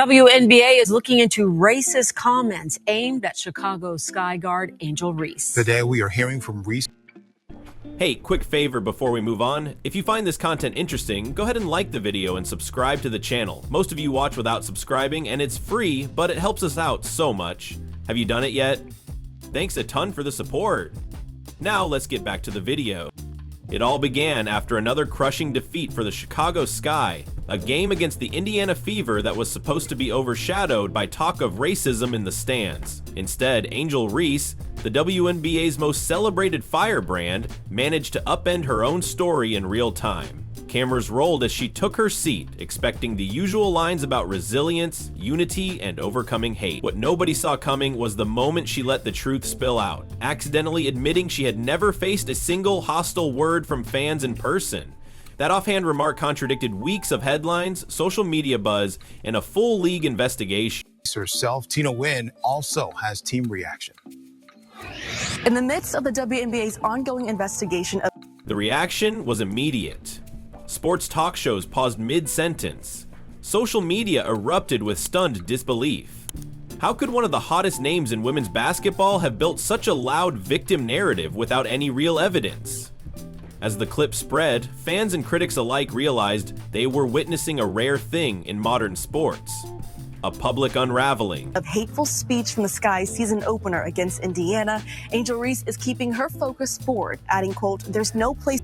WNBA is looking into racist comments aimed at Chicago Sky guard Angel Reese. Today we are hearing from Reese. Hey, quick favor before we move on. If you find this content interesting, go ahead and like the video and subscribe to the channel. Most of you watch without subscribing, and it's free, but it helps us out so much. Have you done it yet? Thanks a ton for the support. Now let's get back to the video. It all began after another crushing defeat for the Chicago Sky, a game against the Indiana Fever that was supposed to be overshadowed by talk of racism in the stands. Instead, Angel Reese, the WNBA's most celebrated firebrand, managed to upend her own story in real time. Cameras rolled as she took her seat, expecting the usual lines about resilience, unity, and overcoming hate. What nobody saw coming was the moment she let the truth spill out, accidentally admitting she had never faced a single hostile word from fans in person. That offhand remark contradicted weeks of headlines, social media buzz, and a full league investigation. Herself, Tina Nguyen, also has team reaction. In the midst of the WNBA's ongoing investigation, the reaction was immediate. Sports talk shows paused mid-sentence. Social media erupted with stunned disbelief. How could one of the hottest names in women's basketball have built such a loud victim narrative without any real evidence? As the clip spread, fans and critics alike realized they were witnessing a rare thing in modern sports: a public unraveling of hateful speech from the Sky season opener against Indiana. Angel Reese is keeping her focus forward, adding, quote, "There's no place."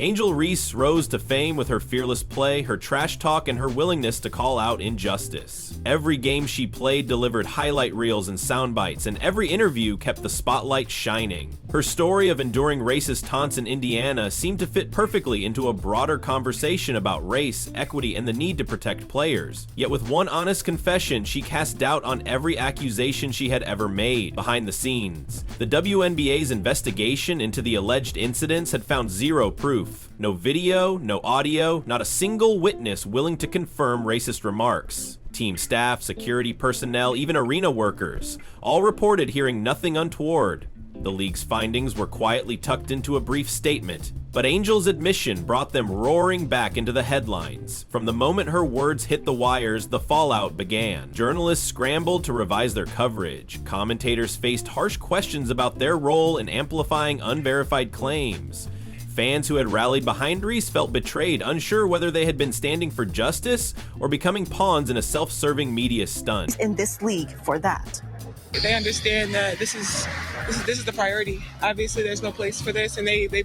Angel Reese rose to fame with her fearless play, her trash talk, and her willingness to call out injustice. Every game she played delivered highlight reels and sound bites, and every interview kept the spotlight shining. Her story of enduring racist taunts in Indiana seemed to fit perfectly into a broader conversation about race, equity, and the need to protect players. Yet with one honest confession, she cast doubt on every accusation she had ever made. Behind the scenes, the WNBA's investigation into the alleged incidents had found zero proof. No video, no audio, not a single witness willing to confirm racist remarks. Team staff, security personnel, even arena workers, all reported hearing nothing untoward. The league's findings were quietly tucked into a brief statement, but Angel's admission brought them roaring back into the headlines. From the moment her words hit the wires, the fallout began. Journalists scrambled to revise their coverage. Commentators faced harsh questions about their role in amplifying unverified claims. Fans who had rallied behind Reese felt betrayed, unsure whether they had been standing for justice or becoming pawns in a self-serving media stunt. In this league for that. They understand that this is the priority. Obviously, there's no place for this, and they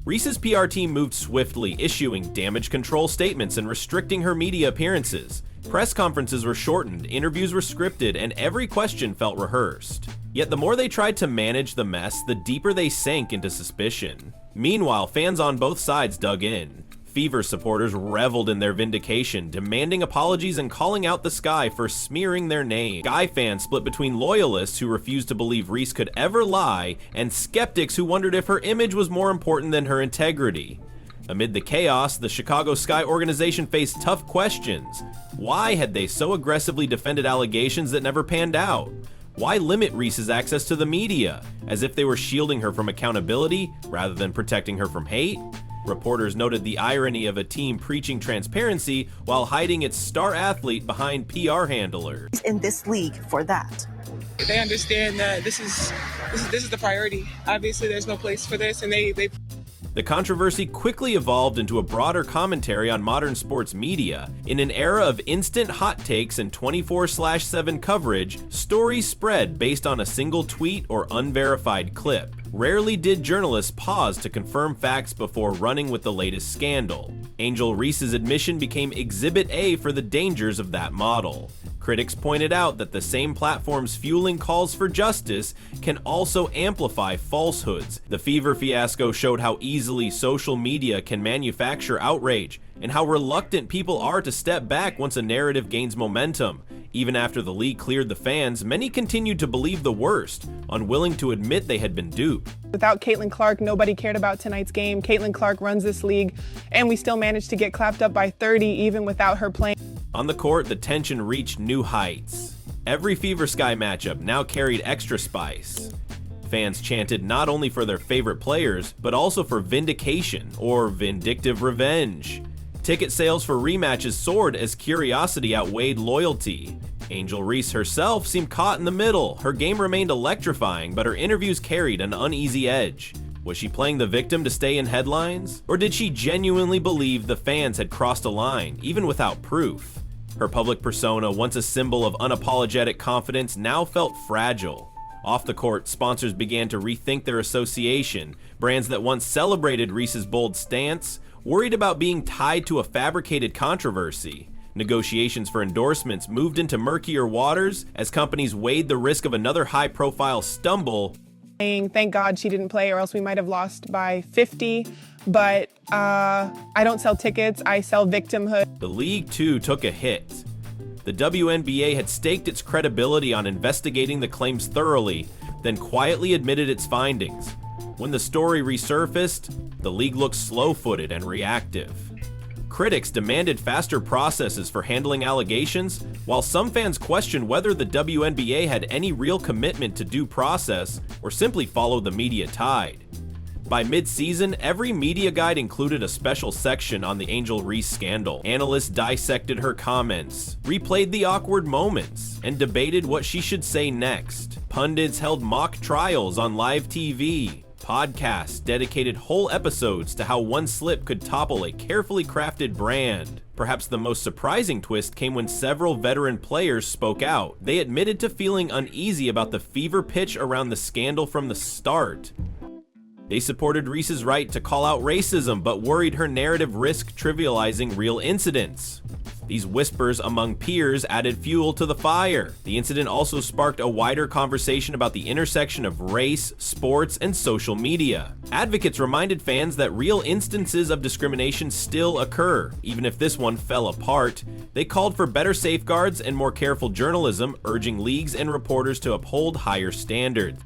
Reese's PR team moved swiftly, issuing damage control statements and restricting her media appearances. Press conferences were shortened, interviews were scripted, and every question felt rehearsed. Yet the more they tried to manage the mess, the deeper they sank into suspicion. Meanwhile, fans on both sides dug in. Fever supporters reveled in their vindication, demanding apologies and calling out the Sky for smearing their name. Sky fans split between loyalists who refused to believe Reese could ever lie, and skeptics who wondered if her image was more important than her integrity. Amid the chaos, the Chicago Sky organization faced tough questions. Why had they so aggressively defended allegations that never panned out? Why limit Reese's access to the media, as if they were shielding her from accountability rather than protecting her from hate? Reporters noted the irony of a team preaching transparency while hiding its star athlete behind PR handlers. In this league for that. They understand that this is the priority. Obviously, there's no place for this, and they The controversy quickly evolved into a broader commentary on modern sports media. In an era of instant hot takes and 24/7 coverage, stories spread based on a single tweet or unverified clip. Rarely did journalists pause to confirm facts before running with the latest scandal. Angel Reese's admission became Exhibit A for the dangers of that model. Critics pointed out that the same platforms fueling calls for justice can also amplify falsehoods. The Fever fiasco showed how easily social media can manufacture outrage, and how reluctant people are to step back once a narrative gains momentum. Even after the league cleared the fans, many continued to believe the worst, unwilling to admit they had been duped. Without Caitlin Clark, nobody cared about tonight's game. Caitlin Clark runs this league, and we still managed to get clapped up by 30 even without her playing. On the court, the tension reached new heights. Every Fever Sky matchup now carried extra spice. Fans chanted not only for their favorite players, but also for vindication or vindictive revenge. Ticket sales for rematches soared as curiosity outweighed loyalty. Angel Reese herself seemed caught in the middle. Her game remained electrifying, but her interviews carried an uneasy edge. Was she playing the victim to stay in headlines? Or did she genuinely believe the fans had crossed a line, even without proof? Her public persona, once a symbol of unapologetic confidence, now felt fragile. Off the court, sponsors began to rethink their association. Brands that once celebrated Reese's bold stance worried about being tied to a fabricated controversy. Negotiations for endorsements moved into murkier waters as companies weighed the risk of another high-profile stumble. Thank God she didn't play, or else we might have lost by 50. But I don't sell tickets, I sell victimhood. The league, too, took a hit. The WNBA had staked its credibility on investigating the claims thoroughly, then quietly admitted its findings. When the story resurfaced, the league looked slow-footed and reactive. Critics demanded faster processes for handling allegations, while some fans questioned whether the WNBA had any real commitment to due process or simply followed the media tide. By mid-season, every media guide included a special section on the Angel Reese scandal. Analysts dissected her comments, replayed the awkward moments, and debated what she should say next. Pundits held mock trials on live TV. Podcasts dedicated whole episodes to how one slip could topple a carefully crafted brand. Perhaps the most surprising twist came when several veteran players spoke out. They admitted to feeling uneasy about the fever pitch around the scandal from the start. They supported Reese's right to call out racism, but worried her narrative risked trivializing real incidents. These whispers among peers added fuel to the fire. The incident also sparked a wider conversation about the intersection of race, sports, and social media. Advocates reminded fans that real instances of discrimination still occur, even if this one fell apart. They called for better safeguards and more careful journalism, urging leagues and reporters to uphold higher standards.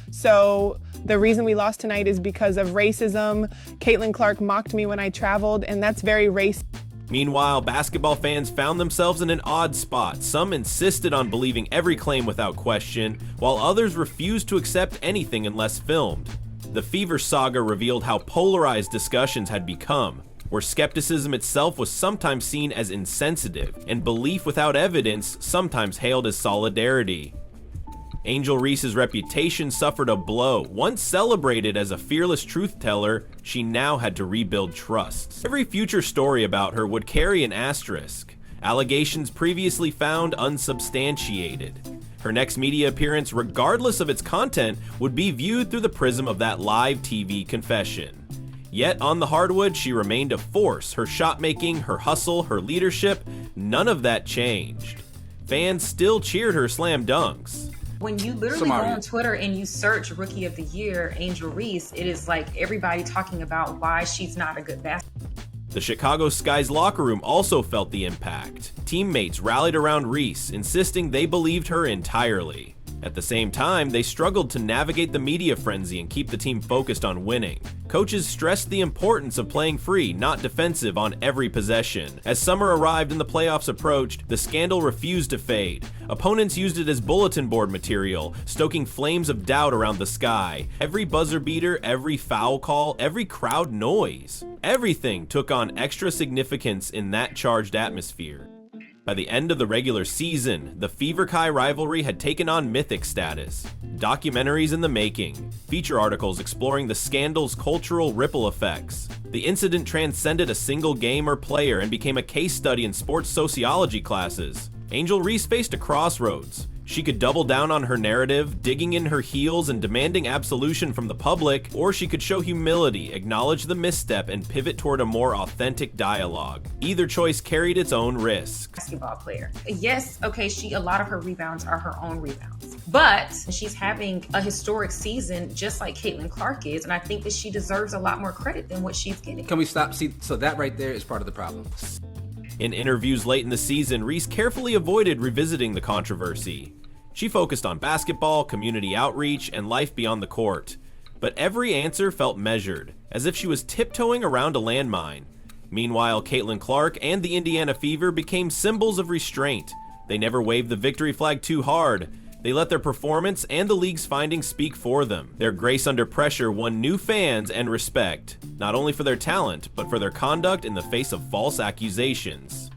So the reason we lost tonight is because of racism. Caitlin Clark mocked me when I traveled, and that's very racist. Meanwhile, basketball fans found themselves in an odd spot. Some insisted on believing every claim without question, while others refused to accept anything unless filmed. The Fever saga revealed how polarized discussions had become, where skepticism itself was sometimes seen as insensitive, and belief without evidence sometimes hailed as solidarity. Angel Reese's reputation suffered a blow. Once celebrated as a fearless truth-teller, she now had to rebuild trust. Every future story about her would carry an asterisk. Allegations previously found unsubstantiated. Her next media appearance, regardless of its content, would be viewed through the prism of that live TV confession. Yet on the hardwood, she remained a force. Her shot-making, her hustle, her leadership, none of that changed. Fans still cheered her slam dunks. When you literally go on Twitter and you search Rookie of the Year, Angel Reese, it is like everybody talking about why she's not a good basketball. The Chicago Sky's locker room also felt the impact. Teammates rallied around Reese, insisting they believed her entirely. At the same time, they struggled to navigate the media frenzy and keep the team focused on winning. Coaches stressed the importance of playing free, not defensive, on every possession. As summer arrived and the playoffs approached, the scandal refused to fade. Opponents used it as bulletin board material, stoking flames of doubt around the sky. Every buzzer beater, every foul call, every crowd noise. Everything took on extra significance in that charged atmosphere. By the end of the regular season, the Fever Chi rivalry had taken on mythic status. Documentaries in the making, feature articles exploring the scandal's cultural ripple effects. The incident transcended a single game or player and became a case study in sports sociology classes. Angel Reese faced a crossroads. She could double down on her narrative, digging in her heels and demanding absolution from the public, or she could show humility, acknowledge the misstep, and pivot toward a more authentic dialogue. Either choice carried its own risk. Basketball player. Yes, okay, a lot of her rebounds are her own rebounds. But she's having a historic season just like Caitlin Clark is, and I think that she deserves a lot more credit than what she's getting. Can we stop? See, so that right there is part of the problem. In interviews late in the season, Reese carefully avoided revisiting the controversy. She focused on basketball, community outreach, and life beyond the court. But every answer felt measured, as if she was tiptoeing around a landmine. Meanwhile, Caitlin Clark and the Indiana Fever became symbols of restraint. They never waved the victory flag too hard, They let their performance and the league's findings speak for them. Their grace under pressure won new fans and respect, not only for their talent, but for their conduct in the face of false accusations.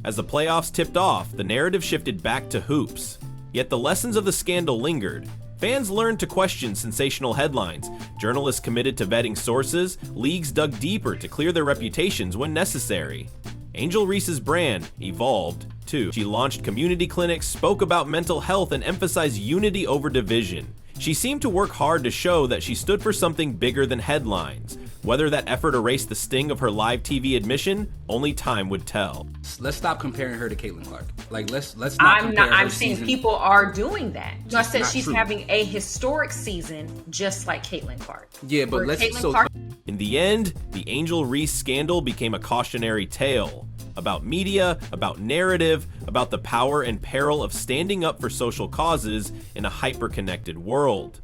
As the playoffs tipped off, the narrative shifted back to hoops. Yet the lessons of the scandal lingered. Fans learned to question sensational headlines, journalists committed to vetting sources, leagues dug deeper to clear their reputations when necessary. Angel Reese's brand evolved, too. She launched community clinics, spoke about mental health, and emphasized unity over division. She seemed to work hard to show that she stood for something bigger than headlines. Whether that effort erased the sting of her live TV admission, only time would tell. Let's stop comparing her to Caitlin Clark. Like, let's not compare her I'm saying season. people are doing that. I said Not she's true. having a historic season, just like Caitlin Clark. Yeah, but Where let's Caitlin so Clark In the end, the Angel Reese scandal became a cautionary tale about media, about narrative, about the power and peril of standing up for social causes in a hyper-connected world.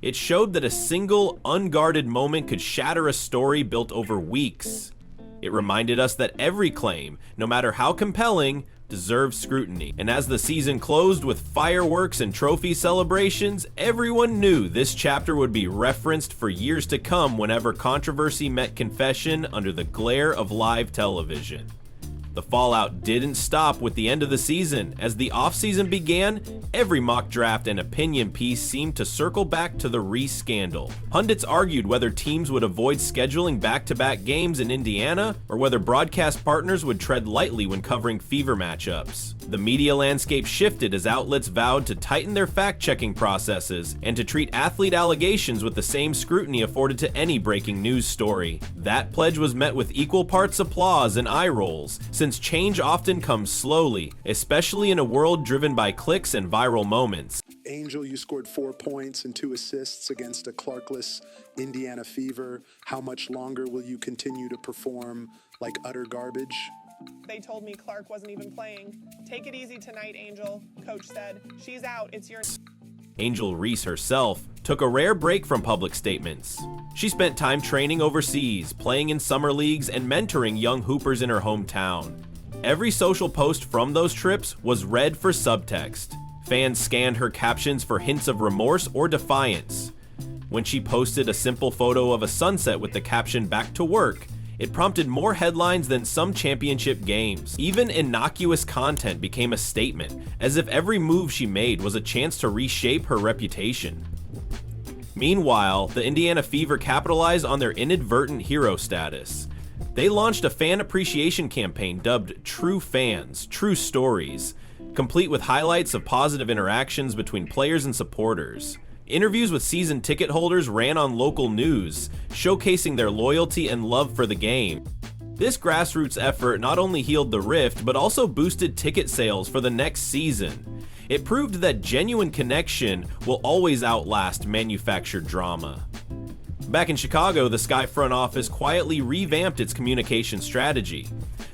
It showed that a single, unguarded moment could shatter a story built over weeks. It reminded us that every claim, no matter how compelling, deserves scrutiny. And as the season closed with fireworks and trophy celebrations, everyone knew this chapter would be referenced for years to come whenever controversy met confession under the glare of live television. The fallout didn't stop with the end of the season. As the offseason began, every mock draft and opinion piece seemed to circle back to the Reese scandal. Pundits argued whether teams would avoid scheduling back-to-back games in Indiana or whether broadcast partners would tread lightly when covering Fever matchups. The media landscape shifted as outlets vowed to tighten their fact-checking processes and to treat athlete allegations with the same scrutiny afforded to any breaking news story. That pledge was met with equal parts applause and eye rolls, since change often comes slowly, especially in a world driven by clicks and viral moments. Angel, you scored 4 points and 2 assists against a Clarkless Indiana Fever. How much longer will you continue to perform like utter garbage? They told me Clark wasn't even playing. Take it easy tonight, Angel, coach said. She's out, it's your... Angel Reese herself took a rare break from public statements. She spent time training overseas, playing in summer leagues, and mentoring young hoopers in her hometown. Every social post from those trips was read for subtext. Fans scanned her captions for hints of remorse or defiance. When she posted a simple photo of a sunset with the caption "Back to Work," it prompted more headlines than some championship games. Even innocuous content became a statement, as if every move she made was a chance to reshape her reputation. Meanwhile, the Indiana Fever capitalized on their inadvertent hero status. They launched a fan appreciation campaign dubbed True Fans, True Stories, complete with highlights of positive interactions between players and supporters. Interviews with season ticket holders ran on local news, showcasing their loyalty and love for the game. This grassroots effort not only healed the rift, but also boosted ticket sales for the next season. It proved that genuine connection will always outlast manufactured drama. Back in Chicago, the Sky front office quietly revamped its communication strategy.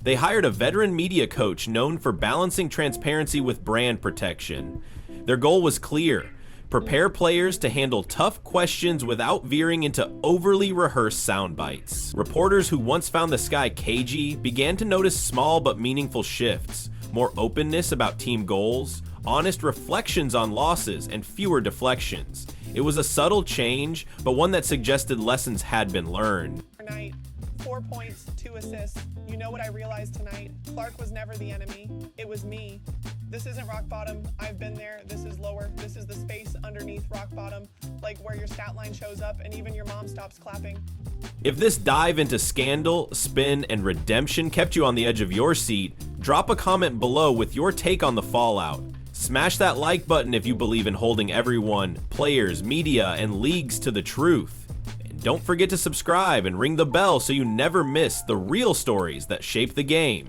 They hired a veteran media coach known for balancing transparency with brand protection. Their goal was clear: prepare players to handle tough questions without veering into overly rehearsed sound bites. Reporters who once found the Sky cagey began to notice small but meaningful shifts: more openness about team goals, honest reflections on losses, and fewer deflections. It was a subtle change, but one that suggested lessons had been learned. Night, 4 points, 2 assists. You know what I realized tonight? Clark was never the enemy. It was me. This isn't rock bottom. I've been there. This is lower. This is the space underneath rock bottom, like where your stat line shows up and even your mom stops clapping. If this dive into scandal, spin, and redemption kept you on the edge of your seat, drop a comment below with your take on the fallout. Smash that like button if you believe in holding everyone, players, media, and leagues to the truth. And don't forget to subscribe and ring the bell so you never miss the real stories that shape the game.